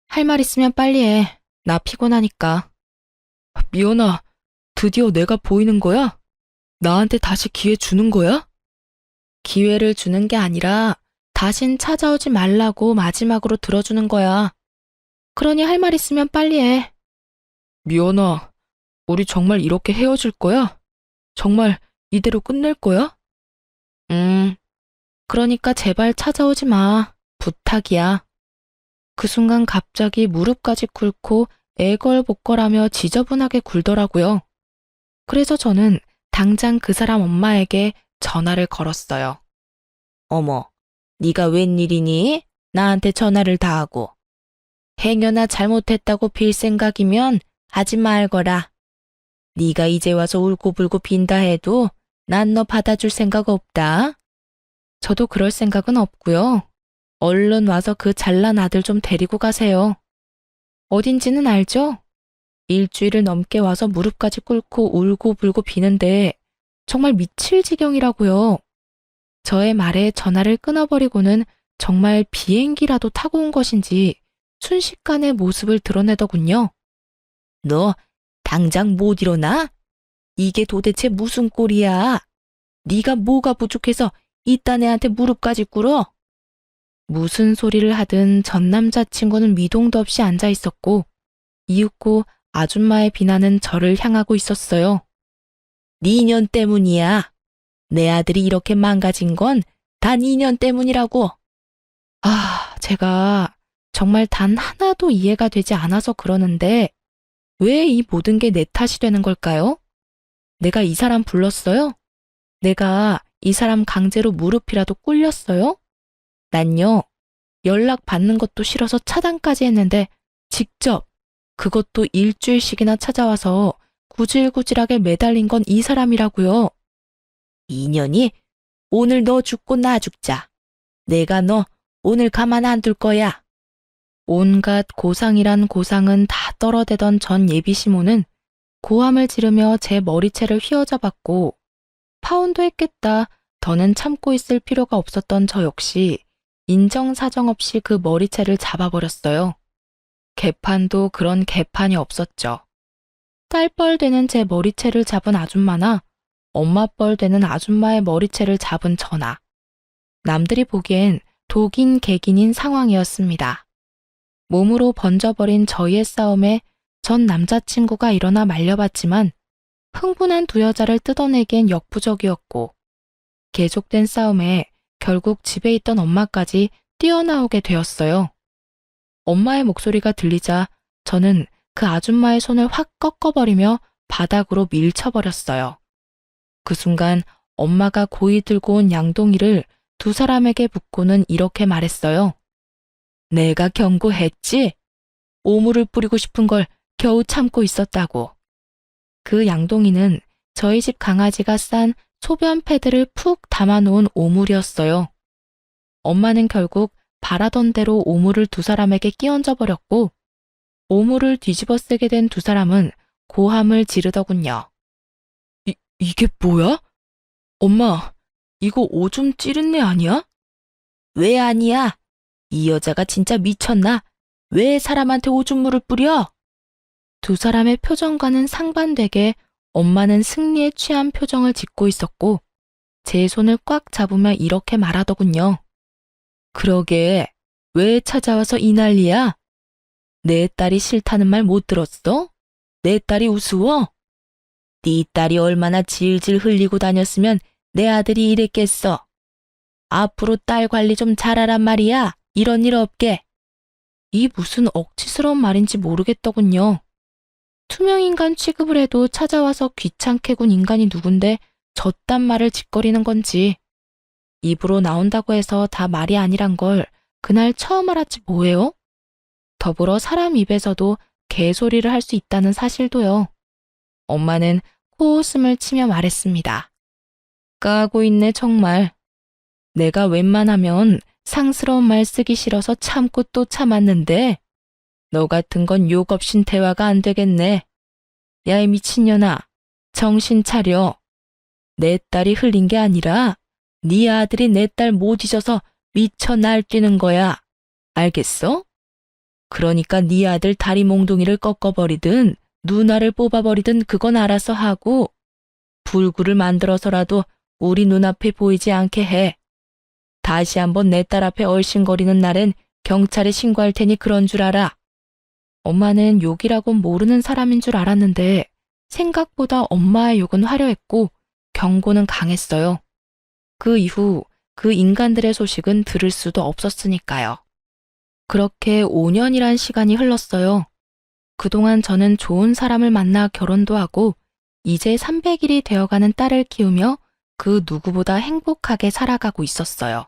할 말 있으면 빨리 해. 나 피곤하니까. 미연아, 드디어 내가 보이는 거야? 나한테 다시 기회 주는 거야? 기회를 주는 게 아니라 다신 찾아오지 말라고 마지막으로 들어주는 거야. 그러니 할 말 있으면 빨리 해. 미연아, 우리 정말 이렇게 헤어질 거야? 정말 이대로 끝낼 거야? 그러니까 제발 찾아오지 마. 부탁이야. 그 순간 갑자기 무릎까지 꿇고 애걸복걸하며 지저분하게 굴더라고요. 그래서 저는 당장 그 사람 엄마에게 전화를 걸었어요. 어머, 네가 웬일이니? 나한테 전화를 다 하고. 행여나 잘못했다고 빌 생각이면 하지 말거라. 네가 이제 와서 울고불고 빈다 해도 난 너 받아줄 생각 없다. 저도 그럴 생각은 없고요. 얼른 와서 그 잘난 아들 좀 데리고 가세요. 어딘지는 알죠? 일주일을 넘게 와서 무릎까지 꿇고 울고불고 비는데 정말 미칠 지경이라고요. 저의 말에 전화를 끊어버리고는 정말 비행기라도 타고 온 것인지 순식간에 모습을 드러내더군요. 너 당장 못 일어나? 이게 도대체 무슨 꼴이야? 네가 뭐가 부족해서 이딴 애한테 무릎까지 꿇어? 무슨 소리를 하든 전 남자친구는 미동도 없이 앉아 있었고 이윽고 아줌마의 비난은 저를 향하고 있었어요. 네 년 때문이야. 내 아들이 이렇게 망가진 건 다 네 년 때문이라고. 제가 정말 단 하나도 이해가 되지 않아서 그러는데 왜 이 모든 게 내 탓이 되는 걸까요? 내가 이 사람 불렀어요? 내가 이 사람 강제로 무릎이라도 꿇렸어요? 난요, 연락 받는 것도 싫어서 차단까지 했는데 직접 그것도 일주일씩이나 찾아와서 구질구질하게 매달린 건 이 사람이라고요. 인연이 오늘 너 죽고 나 죽자. 내가 너 오늘 가만 안 둘 거야. 온갖 고상이란 고상은 다 떨어대던 전 예비시모는 고함을 지르며 제 머리채를 휘어잡았고 파혼도 했겠다. 더는 참고 있을 필요가 없었던 저 역시 인정사정 없이 그 머리채를 잡아버렸어요. 개판도 그런 개판이 없었죠. 딸뻘 되는 제 머리채를 잡은 아줌마나 엄마뻘 되는 아줌마의 머리채를 잡은 저나 남들이 보기엔 독인 개긴인 상황이었습니다. 몸으로 번져버린 저희의 싸움에 전 남자친구가 일어나 말려봤지만 흥분한 두 여자를 뜯어내기엔 역부족이었고 계속된 싸움에 결국 집에 있던 엄마까지 뛰어나오게 되었어요. 엄마의 목소리가 들리자 저는 그 아줌마의 손을 확 꺾어버리며 바닥으로 밀쳐버렸어요. 그 순간 엄마가 고이 들고 온 양동이를 두 사람에게 붓고는 이렇게 말했어요. 내가 경고했지? 오물을 뿌리고 싶은 걸 겨우 참고 있었다고. 그 양동이는 저희 집 강아지가 싼 소변 패드를 푹 담아놓은 오물이었어요. 엄마는 결국 바라던 대로 오물을 두 사람에게 끼얹어 버렸고 오물을 뒤집어 쓰게 된 두 사람은 고함을 지르더군요. 이게 뭐야? 엄마, 이거 오줌 찌른 내 아니야? 왜 아니야? 이 여자가 진짜 미쳤나? 왜 사람한테 오줌물을 뿌려? 두 사람의 표정과는 상반되게 엄마는 승리에 취한 표정을 짓고 있었고 제 손을 꽉 잡으며 이렇게 말하더군요. 그러게, 왜 찾아와서 이 난리야? 내 딸이 싫다는 말 못 들었어? 내 딸이 우스워? 네 딸이 얼마나 질질 흘리고 다녔으면 내 아들이 이랬겠어. 앞으로 딸 관리 좀 잘하란 말이야. 이런 일 없게. 이 무슨 억지스러운 말인지 모르겠더군요. 투명인간 취급을 해도 찾아와서 귀찮게 군 인간이 누군데 저딴 말을 짓거리는 건지. 입으로 나온다고 해서 다 말이 아니란 걸 그날 처음 알았지 뭐예요? 더불어 사람 입에서도 개소리를 할 수 있다는 사실도요. 엄마는 코웃음을 치며 말했습니다. 까고 있네 정말. 내가 웬만하면 상스러운 말 쓰기 싫어서 참고 또 참았는데 너 같은 건 욕 없인 대화가 안 되겠네. 야, 이 미친년아, 정신 차려. 내 딸이 흘린 게 아니라 네 아들이 내 딸 못 잊어서 미쳐 날뛰는 거야. 알겠어? 그러니까 네 아들 다리 몽둥이를 꺾어버리든 누나를 뽑아버리든 그건 알아서 하고 불구를 만들어서라도 우리 눈앞에 보이지 않게 해. 다시 한번 내 딸 앞에 얼씬거리는 날엔 경찰에 신고할 테니 그런 줄 알아. 엄마는 욕이라곤 모르는 사람인 줄 알았는데 생각보다 엄마의 욕은 화려했고 경고는 강했어요. 그 이후 그 인간들의 소식은 들을 수도 없었으니까요. 그렇게 5년이란 시간이 흘렀어요. 그동안 저는 좋은 사람을 만나 결혼도 하고 이제 300일이 되어가는 딸을 키우며 그 누구보다 행복하게 살아가고 있었어요.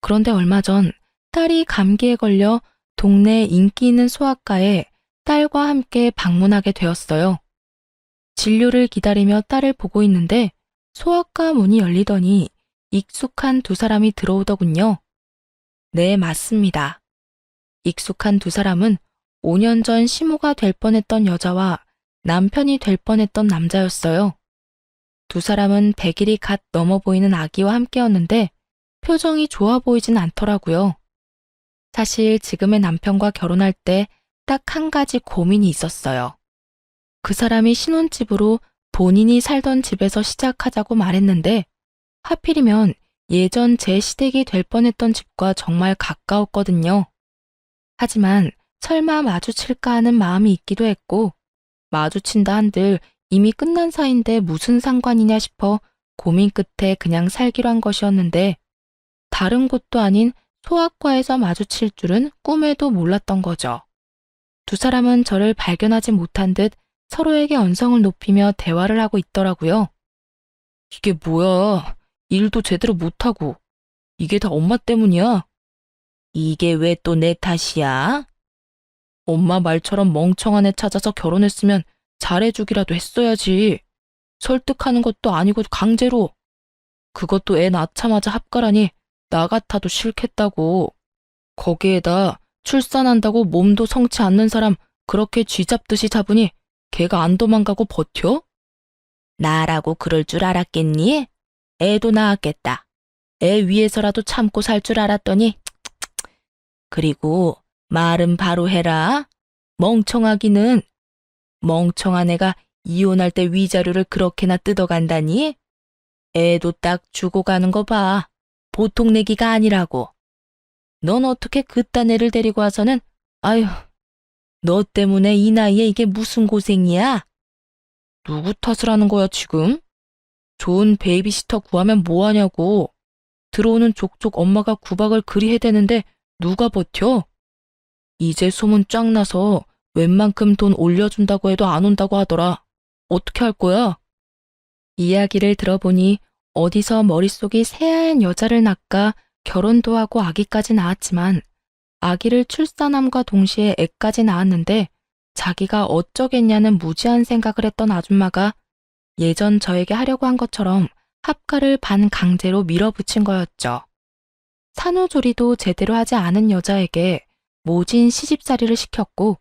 그런데 얼마 전 딸이 감기에 걸려 동네 인기 있는 소아과에 딸과 함께 방문하게 되었어요. 진료를 기다리며 딸을 보고 있는데 소아과 문이 열리더니 익숙한 두 사람이 들어오더군요. 네, 맞습니다. 익숙한 두 사람은 5년 전 시모가 될 뻔했던 여자와 남편이 될 뻔했던 남자였어요. 두 사람은 100일이 갓 넘어 보이는 아기와 함께였는데 표정이 좋아 보이진 않더라고요. 사실 지금의 남편과 결혼할 때 딱 한 가지 고민이 있었어요. 그 사람이 신혼집으로 본인이 살던 집에서 시작하자고 말했는데 하필이면 예전 제 시댁이 될 뻔했던 집과 정말 가까웠거든요. 하지만 설마 마주칠까 하는 마음이 있기도 했고 마주친다 한들 이미 끝난 사이인데 무슨 상관이냐 싶어 고민 끝에 그냥 살기로 한 것이었는데 다른 곳도 아닌 소아과에서 마주칠 줄은 꿈에도 몰랐던 거죠. 두 사람은 저를 발견하지 못한 듯 서로에게 언성을 높이며 대화를 하고 있더라고요. 이게 뭐야? 일도 제대로 못하고. 이게 다 엄마 때문이야. 이게 왜 또 내 탓이야? 엄마 말처럼 멍청한 애 찾아서 결혼했으면 잘해주기라도 했어야지. 설득하는 것도 아니고 강제로. 그것도 애 낳자마자 합가라니 나 같아도 싫겠다고. 거기에다 출산한다고 몸도 성치 않는 사람 그렇게 쥐잡듯이 잡으니 걔가 안 도망가고 버텨? 나라고 그럴 줄 알았겠니? 애도 낳았겠다. 애 위해서라도 참고 살 줄 알았더니 그리고 말은 바로 해라. 멍청하기는. 멍청한 애가 이혼할 때 위자료를 그렇게나 뜯어간다니? 애도 딱 주고 가는 거 봐. 보통 내기가 아니라고. 넌 어떻게 그딴 애를 데리고 와서는 아휴, 너 때문에 이 나이에 이게 무슨 고생이야? 누구 탓을 하는 거야 지금? 좋은 베이비시터 구하면 뭐하냐고. 들어오는 족족 엄마가 구박을 그리 해대는데 누가 버텨? 이제 소문 쫙 나서 웬만큼 돈 올려준다고 해도 안 온다고 하더라. 어떻게 할 거야? 이야기를 들어보니 어디서 머릿속이 새하얀 여자를 낳까 결혼도 하고 아기까지 낳았지만 아기를 출산함과 동시에 애까지 낳았는데 자기가 어쩌겠냐는 무지한 생각을 했던 아줌마가 예전 저에게 하려고 한 것처럼 합가를 반강제로 밀어붙인 거였죠. 산후조리도 제대로 하지 않은 여자에게 모진 시집살이를 시켰고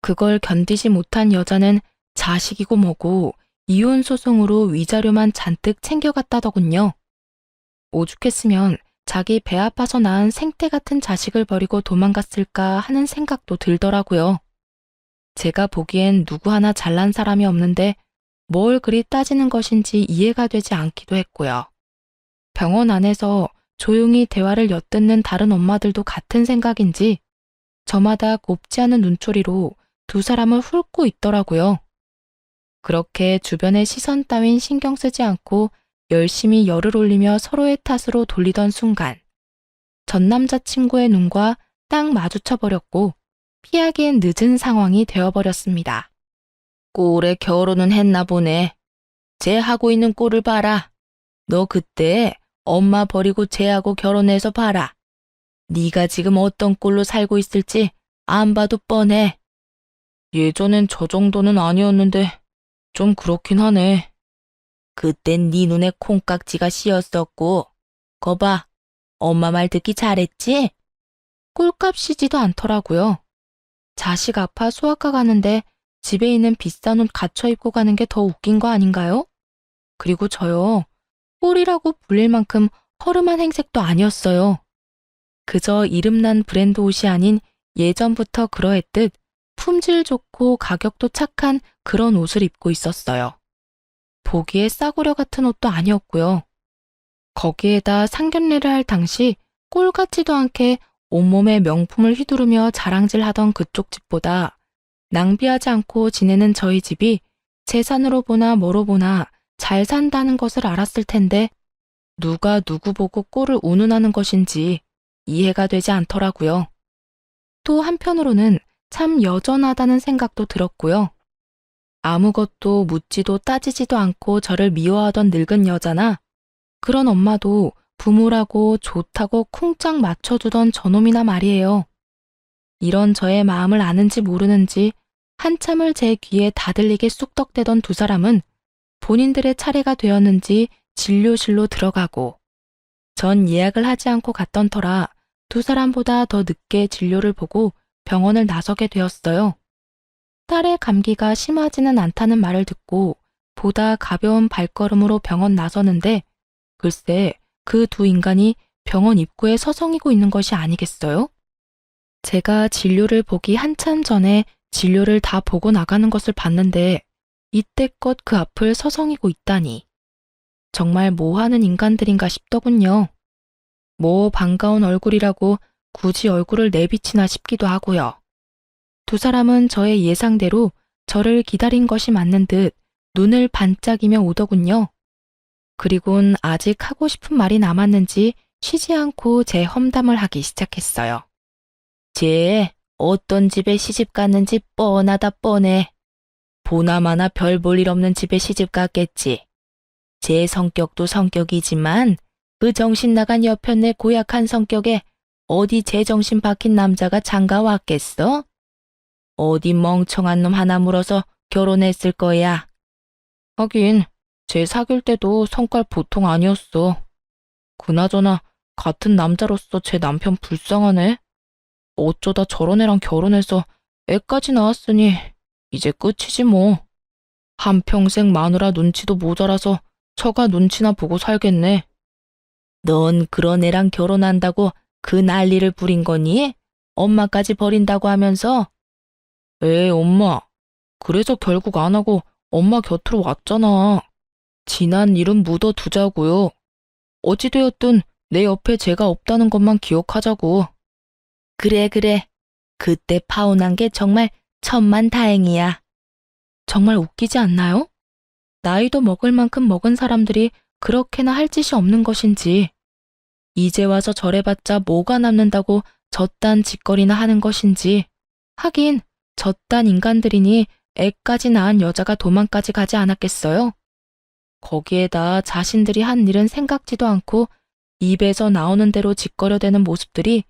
그걸 견디지 못한 여자는 자식이고 뭐고 이혼 소송으로 위자료만 잔뜩 챙겨갔다더군요. 오죽했으면 자기 배 아파서 낳은 생태 같은 자식을 버리고 도망갔을까 하는 생각도 들더라고요. 제가 보기엔 누구 하나 잘난 사람이 없는데 뭘 그리 따지는 것인지 이해가 되지 않기도 했고요. 병원 안에서 조용히 대화를 엿듣는 다른 엄마들도 같은 생각인지 저마다 곱지 않은 눈초리로 두 사람을 훑고 있더라고요. 그렇게 주변의 시선 따윈 신경 쓰지 않고 열심히 열을 올리며 서로의 탓으로 돌리던 순간 전 남자친구의 눈과 딱 마주쳐버렸고 피하기엔 늦은 상황이 되어버렸습니다. 꼴에 결혼은 했나 보네. 쟤 하고 있는 꼴을 봐라. 너 그때 엄마 버리고 쟤하고 결혼해서 봐라. 네가 지금 어떤 꼴로 살고 있을지 안 봐도 뻔해. 예전엔 저 정도는 아니었는데 좀 그렇긴 하네. 그땐 네 눈에 콩깍지가 씌었었고 거봐, 엄마 말 듣기 잘했지? 꼴값이지도 않더라고요. 자식 아파 소아과 가는데 집에 있는 비싼 옷 갖춰 입고 가는 게 더 웃긴 거 아닌가요? 그리고 저요, 꼴이라고 불릴 만큼 허름한 행색도 아니었어요. 그저 이름난 브랜드 옷이 아닌 예전부터 그러했듯 품질 좋고 가격도 착한 그런 옷을 입고 있었어요. 보기에 싸구려 같은 옷도 아니었고요. 거기에다 상견례를 할 당시 꼴 같지도 않게 온몸에 명품을 휘두르며 자랑질하던 그쪽 집보다 낭비하지 않고 지내는 저희 집이 재산으로 보나 뭐로 보나 잘 산다는 것을 알았을 텐데 누가 누구 보고 꼴을 운운하는 것인지 이해가 되지 않더라고요. 또 한편으로는 참 여전하다는 생각도 들었고요. 아무것도 묻지도 따지지도 않고 저를 미워하던 늙은 여자나 그런 엄마도 부모라고 좋다고 쿵짝 맞춰주던 저놈이나 말이에요. 이런 저의 마음을 아는지 모르는지 한참을 제 귀에 다들리게 쑥덕대던 두 사람은 본인들의 차례가 되었는지 진료실로 들어가고 전 예약을 하지 않고 갔던 터라 두 사람보다 더 늦게 진료를 보고 병원을 나서게 되었어요. 딸의 감기가 심하지는 않다는 말을 듣고 보다 가벼운 발걸음으로 병원 나서는데 글쎄 그 두 인간이 병원 입구에 서성이고 있는 것이 아니겠어요? 제가 진료를 보기 한참 전에 진료를 다 보고 나가는 것을 봤는데 이때껏 그 앞을 서성이고 있다니. 정말 뭐 하는 인간들인가 싶더군요. 뭐 반가운 얼굴이라고 굳이 얼굴을 내비치나 싶기도 하고요. 두 사람은 저의 예상대로 저를 기다린 것이 맞는 듯 눈을 반짝이며 오더군요. 그리곤 아직 하고 싶은 말이 남았는지 쉬지 않고 제 험담을 하기 시작했어요. 쟤 어떤 집에 시집 갔는지 뻔하다 뻔해. 보나마나 별 볼 일 없는 집에 시집 갔겠지. 제 성격도 성격이지만 그 정신 나간 여편네 고약한 성격에 어디 제정신 박힌 남자가 장가 왔겠어? 어디 멍청한 놈 하나 물어서 결혼했을 거야. 하긴 쟤 사귈 때도 성깔 보통 아니었어. 그나저나 같은 남자로서 제 남편 불쌍하네. 어쩌다 저런 애랑 결혼해서 애까지 낳았으니 이제 끝이지 뭐. 한평생 마누라 눈치도 모자라서 처가 눈치나 보고 살겠네. 넌 그런 애랑 결혼한다고 그 난리를 부린 거니? 엄마까지 버린다고 하면서? 에이, 엄마. 그래서 결국 안 하고 엄마 곁으로 왔잖아. 지난 일은 묻어두자고요. 어찌되었든 내 옆에 제가 없다는 것만 기억하자고. 그래. 그때 파혼한 게 정말 천만다행이야. 정말 웃기지 않나요? 나이도 먹을 만큼 먹은 사람들이 그렇게나 할 짓이 없는 것인지, 이제 와서 저래봤자 뭐가 남는다고 저딴 짓거리나 하는 것인지, 하긴 저딴 인간들이니 애까지 낳은 여자가 도망까지 가지 않았겠어요? 거기에다 자신들이 한 일은 생각지도 않고 입에서 나오는 대로 짓거려대는 모습들이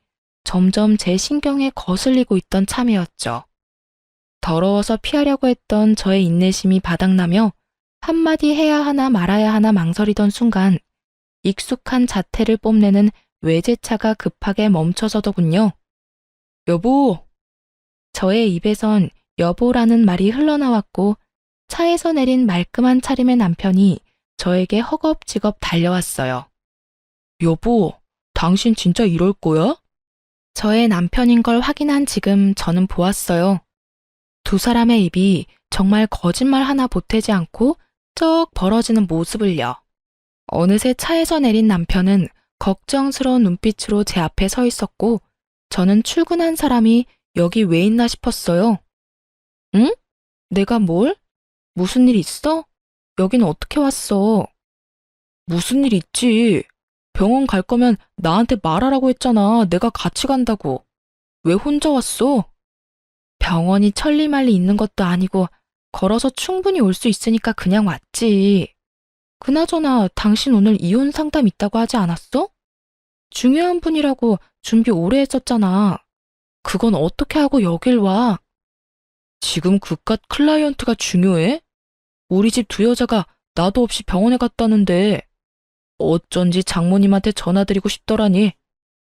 점점 제 신경에 거슬리고 있던 참이었죠. 더러워서 피하려고 했던 저의 인내심이 바닥나며 한마디 해야 하나 말아야 하나 망설이던 순간 익숙한 자태를 뽐내는 외제차가 급하게 멈춰서더군요. 여보! 저의 입에선 여보라는 말이 흘러나왔고 차에서 내린 말끔한 차림의 남편이 저에게 허겁지겁 달려왔어요. 여보, 당신 진짜 이럴 거야? 저의 남편인 걸 확인한 지금 저는 보았어요. 두 사람의 입이 정말 거짓말 하나 보태지 않고 쩍 벌어지는 모습을요. 어느새 차에서 내린 남편은 걱정스러운 눈빛으로 제 앞에 서 있었고 저는 출근한 사람이 여기 왜 있나 싶었어요. 응? 내가 뭘? 무슨 일 있어? 여긴 어떻게 왔어? 무슨 일 있지? 병원 갈 거면 나한테 말하라고 했잖아. 내가 같이 간다고. 왜 혼자 왔어? 병원이 천리말리 있는 것도 아니고 걸어서 충분히 올 수 있으니까 그냥 왔지. 그나저나 당신 오늘 이혼 상담 있다고 하지 않았어? 중요한 분이라고 준비 오래 했었잖아. 그건 어떻게 하고 여길 와? 지금 그깟 클라이언트가 중요해? 우리 집 두 여자가 나도 없이 병원에 갔다는데 어쩐지 장모님한테 전화드리고 싶더라니.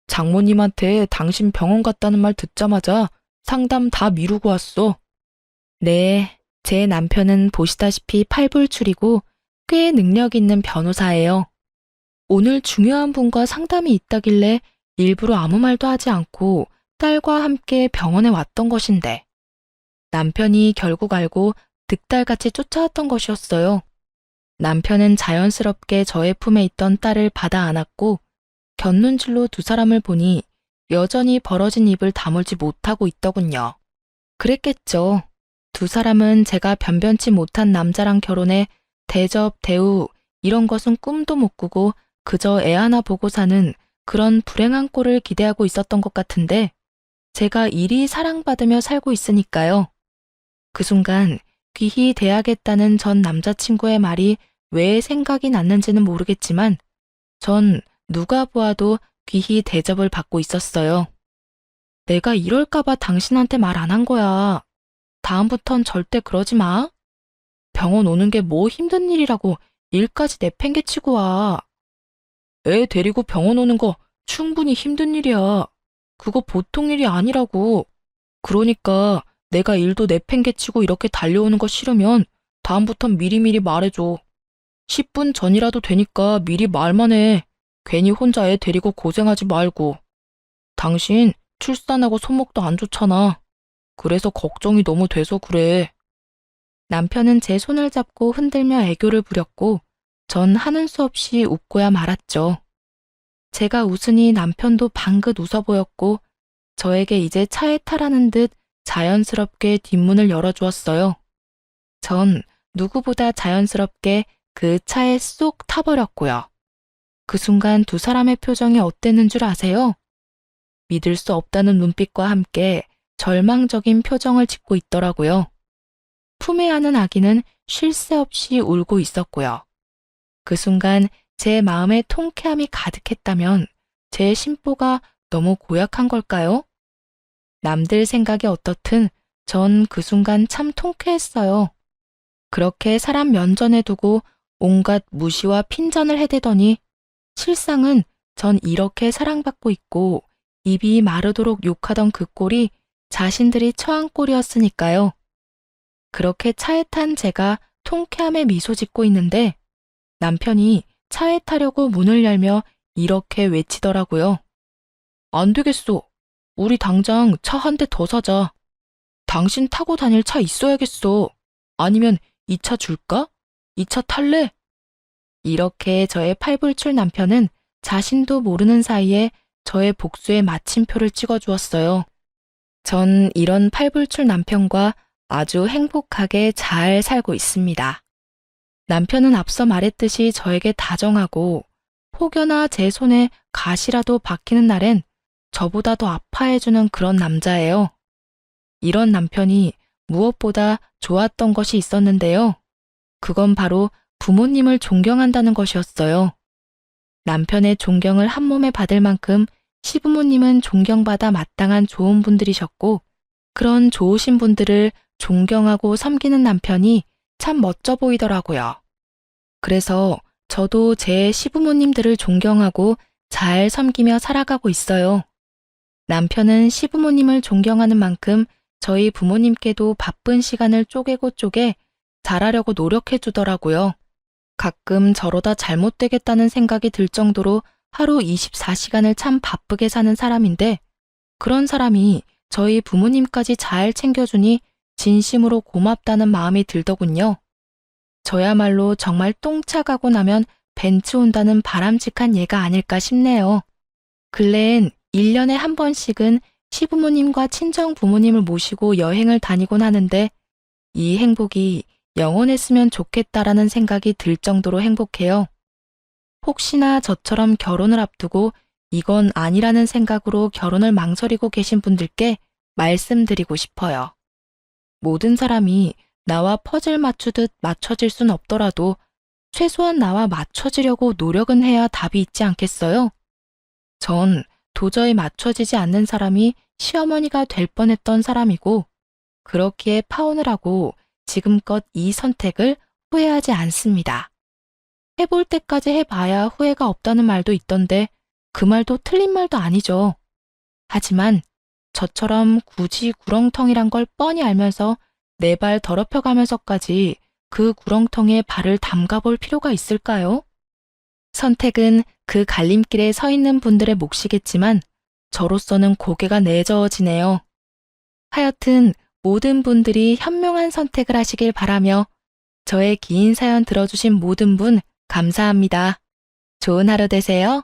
장모님한테 당신 병원 갔다는 말 듣자마자 상담 다 미루고 왔어. 네, 제 남편은 보시다시피 팔불출이고 꽤 능력 있는 변호사예요. 오늘 중요한 분과 상담이 있다길래 일부러 아무 말도 하지 않고 딸과 함께 병원에 왔던 것인데 남편이 결국 알고 득달같이 쫓아왔던 것이었어요. 남편은 자연스럽게 저의 품에 있던 딸을 받아 안았고 곁눈질로 두 사람을 보니 여전히 벌어진 입을 다물지 못하고 있더군요. 그랬겠죠. 두 사람은 제가 변변치 못한 남자랑 결혼해 대접, 대우 이런 것은 꿈도 못 꾸고 그저 애 하나 보고 사는 그런 불행한 꼴을 기대하고 있었던 것 같은데 제가 이리 사랑받으며 살고 있으니까요. 그 순간 귀히 대하겠다는 전 남자친구의 말이 왜 생각이 났는지는 모르겠지만 전 누가 보아도 귀히 대접을 받고 있었어요. 내가 이럴까봐 당신한테 말 안 한 거야. 다음부턴 절대 그러지 마. 병원 오는 게 뭐 힘든 일이라고 일까지 내팽개치고 와. 애 데리고 병원 오는 거 충분히 힘든 일이야. 그거 보통 일이 아니라고. 그러니까 내가 일도 내팽개치고 이렇게 달려오는 거 싫으면 다음부턴 미리미리 말해줘. 10분 전이라도 되니까 미리 말만 해. 괜히 혼자 애 데리고 고생하지 말고. 당신 출산하고 손목도 안 좋잖아. 그래서 걱정이 너무 돼서 그래. 남편은 제 손을 잡고 흔들며 애교를 부렸고 전 하는 수 없이 웃고야 말았죠. 제가 웃으니 남편도 방긋 웃어 보였고 저에게 이제 차에 타라는 듯 자연스럽게 뒷문을 열어주었어요. 전 누구보다 자연스럽게 그 차에 쏙 타버렸고요. 그 순간 두 사람의 표정이 어땠는 줄 아세요? 믿을 수 없다는 눈빛과 함께 절망적인 표정을 짓고 있더라고요. 품에 안은 아기는 쉴 새 없이 울고 있었고요. 그 순간 제 마음에 통쾌함이 가득했다면 제 심보가 너무 고약한 걸까요? 남들 생각이 어떻든 전 그 순간 참 통쾌했어요. 그렇게 사람 면전에 두고 온갖 무시와 핀잔을 해대더니 실상은 전 이렇게 사랑받고 있고 입이 마르도록 욕하던 그 꼴이 자신들이 처한 꼴이었으니까요. 그렇게 차에 탄 제가 통쾌함에 미소 짓고 있는데 남편이 차에 타려고 문을 열며 이렇게 외치더라고요. 안 되겠어. 우리 당장 차 한 대 더 사자. 당신 타고 다닐 차 있어야겠어. 아니면 이 차 줄까? 이 차 탈래? 이렇게 저의 팔불출 남편은 자신도 모르는 사이에 저의 복수의 마침표를 찍어주었어요. 전 이런 팔불출 남편과 아주 행복하게 잘 살고 있습니다. 남편은 앞서 말했듯이 저에게 다정하고 혹여나 제 손에 가시라도 박히는 날엔 저보다 더 아파해주는 그런 남자예요. 이런 남편이 무엇보다 좋았던 것이 있었는데요. 그건 바로 부모님을 존경한다는 것이었어요. 남편의 존경을 한 몸에 받을 만큼 시부모님은 존경받아 마땅한 좋은 분들이셨고 그런 좋으신 분들을 존경하고 섬기는 남편이 참 멋져 보이더라고요. 그래서 저도 제 시부모님들을 존경하고 잘 섬기며 살아가고 있어요. 남편은 시부모님을 존경하는 만큼 저희 부모님께도 바쁜 시간을 쪼개고 쪼개 잘하려고 노력해 주더라고요. 가끔 저러다 잘못되겠다는 생각이 들 정도로 하루 24시간을 참 바쁘게 사는 사람인데 그런 사람이 저희 부모님까지 잘 챙겨주니 진심으로 고맙다는 마음이 들더군요. 저야말로 정말 똥차 가고 나면 벤츠 온다는 바람직한 예가 아닐까 싶네요. 근래엔 1년에 한 번씩은 시부모님과 친정 부모님을 모시고 여행을 다니곤 하는데 이 행복이 영원했으면 좋겠다라는 생각이 들 정도로 행복해요. 혹시나 저처럼 결혼을 앞두고 이건 아니라는 생각으로 결혼을 망설이고 계신 분들께 말씀드리고 싶어요. 모든 사람이 나와 퍼즐 맞추듯 맞춰질 순 없더라도 최소한 나와 맞춰지려고 노력은 해야 답이 있지 않겠어요? 전 도저히 맞춰지지 않는 사람이 시어머니가 될 뻔했던 사람이고 그렇기에 파혼을 하고 지금껏 이 선택을 후회하지 않습니다. 해볼 때까지 해봐야 후회가 없다는 말도 있던데 그 말도 틀린 말도 아니죠. 하지만 저처럼 굳이 구렁텅이란 걸 뻔히 알면서 내 발 더럽혀가면서까지 그 구렁텅이에 발을 담가볼 필요가 있을까요? 선택은 그 갈림길에 서 있는 분들의 몫이겠지만 저로서는 고개가 내저어지네요. 하여튼 모든 분들이 현명한 선택을 하시길 바라며 저의 긴 사연 들어주신 모든 분 감사합니다. 좋은 하루 되세요.